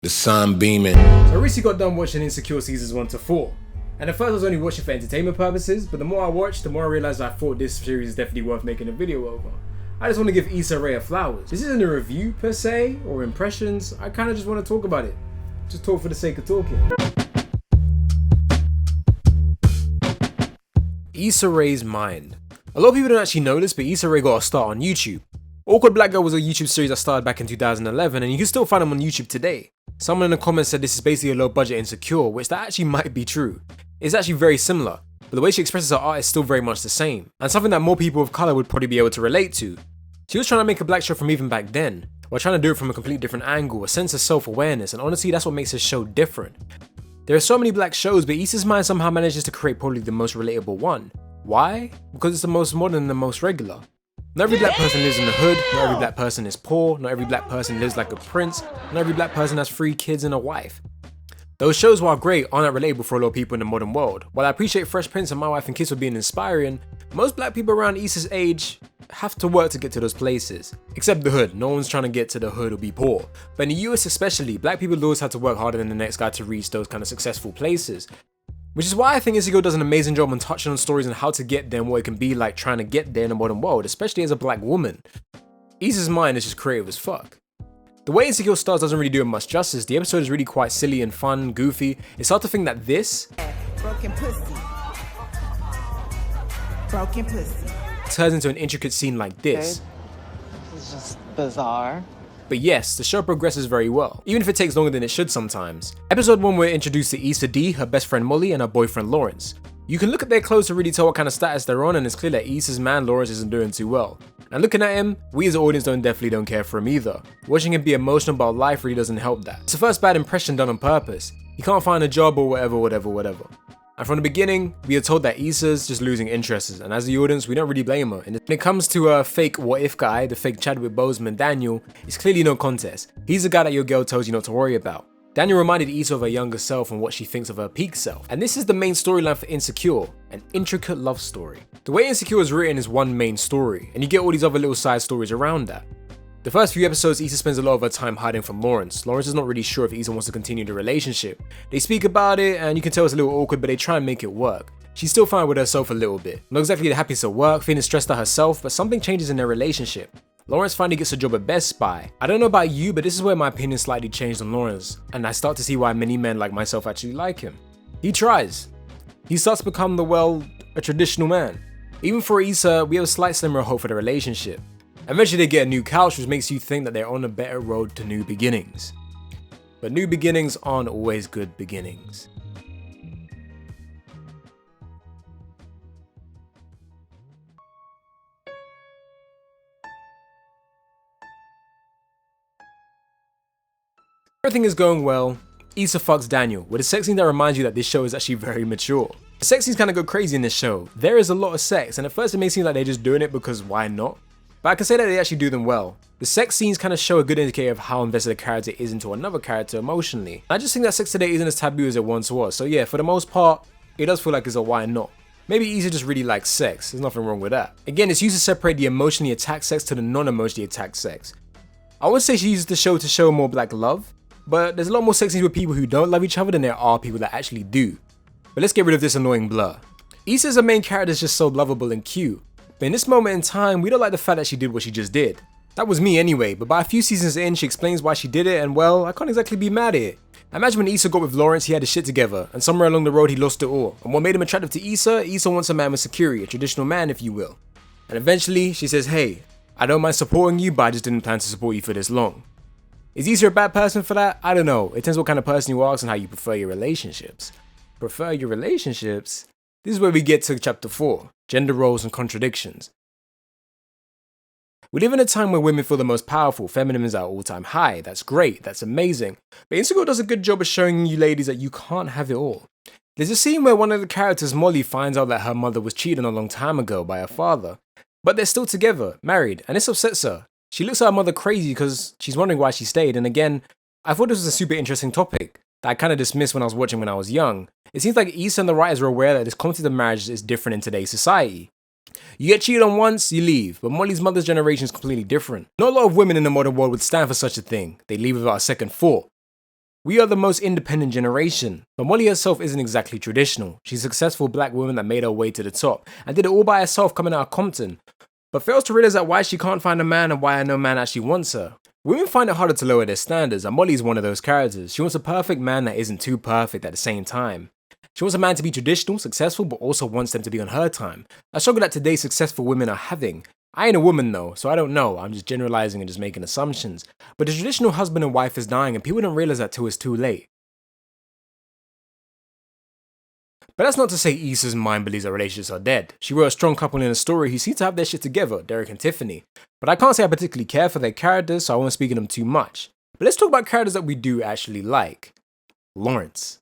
The sun beaming. So I recently got done watching Insecure seasons 1 to 4. And at first I was only watching for entertainment purposes, but the more I watched, the more I realized I thought this series is definitely worth making a video over. I just want to give Issa Rea flowers. This isn't a review per se, or impressions, I kinda just want to talk about it. Just talk for the sake of talking. Issa Rea's Mind. A lot of people don't actually know this, but Issa Rea got a start on YouTube. Awkward Black Girl was a YouTube series that started back in 2011, and you can still find them on YouTube today. Someone in the comments said this is basically a low budget Insecure, which that actually might be true. It's actually very similar, but the way she expresses her art is still very much the same, and something that more people of colour would probably be able to relate to. She was trying to make a black show from even back then, while trying to do it from a completely different angle, a sense of self-awareness, and honestly that's what makes this show different. There are so many black shows, but Issa's Mind somehow manages to create probably the most relatable one. Why? Because it's the most modern and the most regular. Not every black person lives in the hood, not every black person is poor, not every black person lives like a prince, not every black person has 3 kids and a wife. Those shows, while great, aren't that relatable for a lot of people in the modern world. While I appreciate Fresh Prince and My Wife and Kids for being inspiring, most black people around Issa's age have to work to get to those places. Except the hood, no one's trying to get to the hood or be poor. But in the US especially, black people always had to work harder than the next guy to reach those kind of successful places. Which is why I think Insecure does an amazing job on touching on stories and how to get there and what it can be like trying to get there in the modern world, especially as a black woman. Issa's Mind is just creative as fuck. The way Insecure starts doesn't really do it much justice. The episode is really quite silly and fun, goofy. It's hard to think that this broken pussy turns into an intricate scene like this. It's just bizarre. But yes, the show progresses very well, even if it takes longer than it should sometimes. Episode 1 we're introduced to Issa D, her best friend Molly, and her boyfriend Lawrence. You can look at their clothes to really tell what kind of status they're on, and it's clear that Issa's man Lawrence isn't doing too well. And looking at him, we as an audience definitely don't care for him either. Watching him be emotional about life really doesn't help that. It's the first bad impression done on purpose. He can't find a job or whatever. And from the beginning, we are told that Issa's just losing interest, and as the audience, we don't really blame her. And when it comes to a fake what if guy, the fake Chadwick Boseman Daniel, it's clearly no contest. He's the guy that your girl tells you not to worry about. Daniel reminded Issa of her younger self and what she thinks of her peak self. And this is the main storyline for Insecure, an intricate love story. The way Insecure is written is one main story, and you get all these other little side stories around that. The first few episodes, Issa spends a lot of her time hiding from Lawrence. Lawrence is not really sure if Issa wants to continue the relationship. They speak about it, and you can tell it's a little awkward, but they try and make it work. She's still fine with herself a little bit. Not exactly the happiest at work, feeling stressed out herself, but something changes in their relationship. Lawrence finally gets a job at Best Buy. I don't know about you, but this is where my opinion slightly changed on Lawrence, and I start to see why many men like myself actually like him. He tries. He starts to become a traditional man. Even for Issa, we have a slight slimmer of hope for the relationship. Eventually they get a new couch, which makes you think that they're on a better road to new beginnings. But new beginnings aren't always good beginnings. Everything is going well. Issa fucks Daniel, with a sex scene that reminds you that this show is actually very mature. The sex scenes kinda go crazy in this show. There is a lot of sex, and at first it may seem like they're just doing it because why not? But I can say that they actually do them well. The sex scenes kind of show a good indicator of how invested a character is into another character emotionally. I just think that sex today isn't as taboo as it once was, so yeah, for the most part, it does feel like it's a why not. Maybe Issa just really likes sex, there's nothing wrong with that. Again, it's used to separate the emotionally attacked sex to the non-emotionally attacked sex. I would say she uses the show to show more black love, but there's a lot more sex scenes with people who don't love each other than there are people that actually do. But let's get rid of this annoying blur. Issa as a main character is just so lovable and cute. But in this moment in time, we don't like the fact that she did what she just did. That was me anyway, but by a few seasons in, she explains why she did it, and well, I can't exactly be mad at it. I imagine when Issa got with Lawrence, he had his shit together, and somewhere along the road he lost it all. And what made him attractive to Issa wants a man with security, a traditional man if you will. And eventually, she says, hey, I don't mind supporting you, but I just didn't plan to support you for this long. Is Issa a bad person for that? I don't know. It depends what kind of person you are and how you prefer your relationships. Prefer your relationships? This is where we get to chapter 4, gender roles and contradictions. We live in a time where women feel the most powerful, feminism is at all-time high, that's great, that's amazing. But Insecure does a good job of showing you ladies that you can't have it all. There's a scene where one of the characters, Molly, finds out that her mother was cheated on a long time ago by her father. But they're still together, married, and this upsets her. She looks at her mother crazy because she's wondering why she stayed, and again, I thought this was a super interesting topic that I kind of dismissed when I was watching when I was young. It seems like Issa and the writers are aware that this concept of marriage is different in today's society. You get cheated on once, you leave, but Molly's mother's generation is completely different. Not a lot of women in the modern world would stand for such a thing. They leave without a second thought. We are the most independent generation, but Molly herself isn't exactly traditional. She's a successful black woman that made her way to the top, and did it all by herself coming out of Compton, but fails to realize that why she can't find a man and why no man actually wants her. Women find it harder to lower their standards, and Molly's one of those characters. She wants a perfect man that isn't too perfect at the same time. She wants a man to be traditional, successful, but also wants them to be on her time. A struggle that today's successful women are having. I ain't a woman though, so I don't know, I'm just generalizing and just making assumptions. But the traditional husband and wife is dying, and people don't realize that till it's too late. But that's not to say Issa's mind believes that relationships are dead. She wrote a strong couple in a story who seem to have their shit together, Derek and Tiffany. But I can't say I particularly care for their characters, so I won't speak of them too much. But let's talk about characters that we do actually like. Lawrence.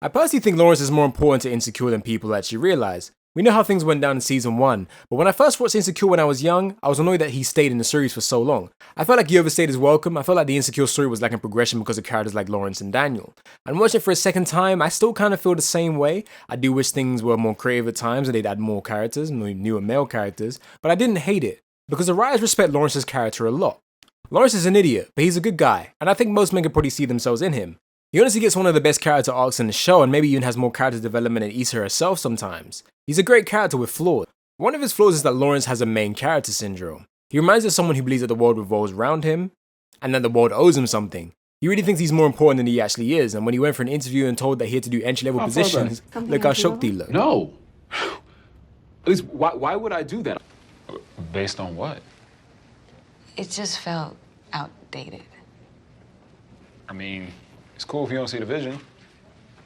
I personally think Lawrence is more important to Insecure than people actually realize. We know how things went down in season 1, but when I first watched Insecure when I was young, I was annoyed that he stayed in the series for so long. I felt like he overstayed his welcome. I felt like the Insecure story was lacking progression because of characters like Lawrence and Daniel. And watching it for a second time, I still kind of feel the same way. I do wish things were more creative at times and they'd add more characters, newer male characters, but I didn't hate it, because the writers respect Lawrence's character a lot. Lawrence is an idiot, but he's a good guy, and I think most men can probably see themselves in him. He honestly gets one of the best character arcs in the show, and maybe even has more character development than Issa herself sometimes. He's a great character with flaws. One of his flaws is that Lawrence has a main character syndrome. He reminds us of someone who believes that the world revolves around him, and that the world owes him something. He really thinks he's more important than he actually is, and when he went for an interview and told that he had to do entry-level positions, look how shocked he looked. No. At least, why would I do that? Based on what? It just felt outdated. I mean, it's cool if you don't see the vision.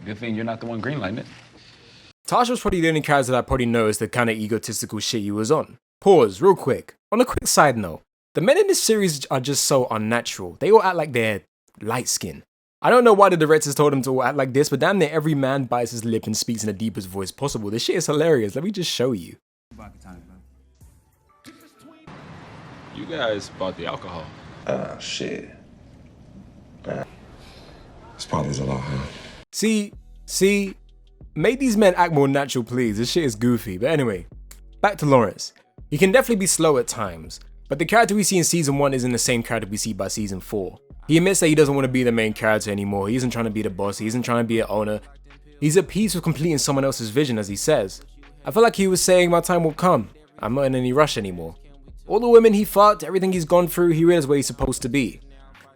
Good thing you're not the one greenlighting it. Tasha was probably the only character that I probably noticed the kind of egotistical shit he was on. Pause, real quick. On a quick side note, the men in this series are just so unnatural. They all act like they're light skinned. I don't know why the directors told them to all act like this, but damn near every man bites his lip and speaks in the deepest voice possible. This shit is hilarious. Let me just show you. You guys bought the alcohol. Shit. This probably is a lot, huh? See, make these men act more natural, please. This shit is goofy. But anyway, back to Lawrence. He can definitely be slow at times, but the character we see in season 1 isn't the same character we see by season 4. He admits that he doesn't want to be the main character anymore. He isn't trying to be the boss. He isn't trying to be an owner. He's at peace with completing someone else's vision, as he says. I feel like he was saying, my time will come. I'm not in any rush anymore. All the women he fucked, everything he's gone through, he realized where he's supposed to be.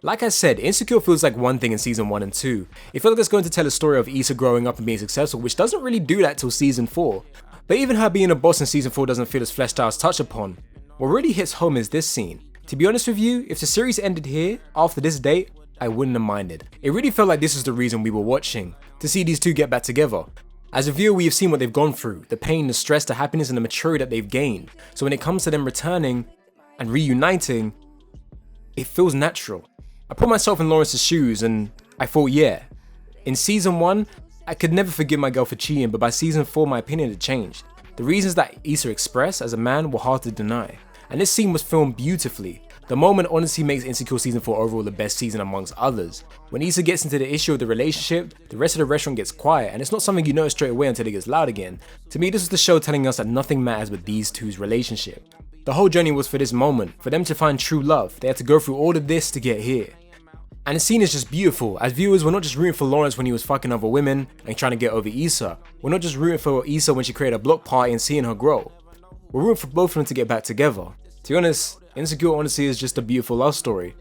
Like I said, Insecure feels like one thing in season 1 and 2. It feels like it's going to tell a story of Issa growing up and being successful, which doesn't really do that till season 4. But even her being a boss in season 4 doesn't feel as fleshed out as touched upon. What really hits home is this scene. To be honest with you, if the series ended here, after this date, I wouldn't have minded. It really felt like this is the reason we were watching, to see these two get back together. As a viewer, we have seen what they've gone through, the pain, the stress, the happiness, and the maturity that they've gained. So when it comes to them returning and reuniting, it feels natural. I put myself in Lawrence's shoes and I thought, yeah. In season 1, I could never forgive my girl for cheating, but by season 4, my opinion had changed. The reasons that Issa expressed as a man were hard to deny. And this scene was filmed beautifully. The moment honestly makes Insecure season 4 overall the best season amongst others. When Issa gets into the issue of the relationship, the rest of the restaurant gets quiet, and it's not something you notice straight away until it gets loud again. To me, this is the show telling us that nothing matters but these two's relationship. The whole journey was for this moment, for them to find true love. They had to go through all of this to get here. And the scene is just beautiful. As viewers, we're not just rooting for Lawrence when he was fucking other women and trying to get over Issa. We're not just rooting for Issa when she created a block party and seeing her grow. We're rooting for both of them to get back together. To be honest, Insecure honestly is just a beautiful love story.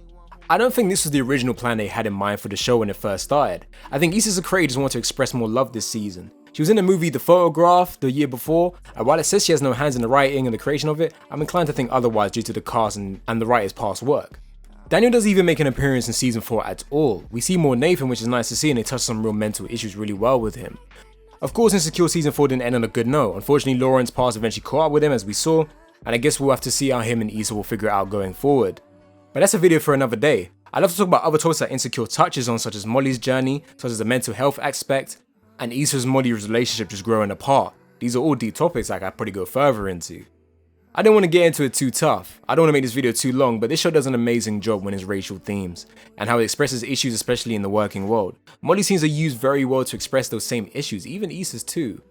I don't think this was the original plan they had in mind for the show when it first started. I think Issa's creator just wanted to express more love this season. She was in the movie The Photograph the year before, and while it says she has no hands in the writing and the creation of it, I'm inclined to think otherwise due to the cast and the writer's past work. Daniel doesn't even make an appearance in season 4 at all. We see more Nathan, which is nice to see, and they touch some real mental issues really well with him. Of course, Insecure season 4 didn't end on a good note. Unfortunately, Lawrence's past eventually caught up with him, as we saw, and I guess we'll have to see how him and Issa will figure it out going forward. But that's a video for another day. I'd love to talk about other topics that Insecure touches on, such as Molly's journey, such as the mental health aspect, and Issa's Molly's relationship just growing apart. These are all deep topics that I could probably go further into. I don't want to get into it too tough. I don't want to make this video too long, but this show does an amazing job when it's racial themes, and how it expresses issues, especially in the working world. Molly's scenes are used very well to express those same issues, even Issa's too.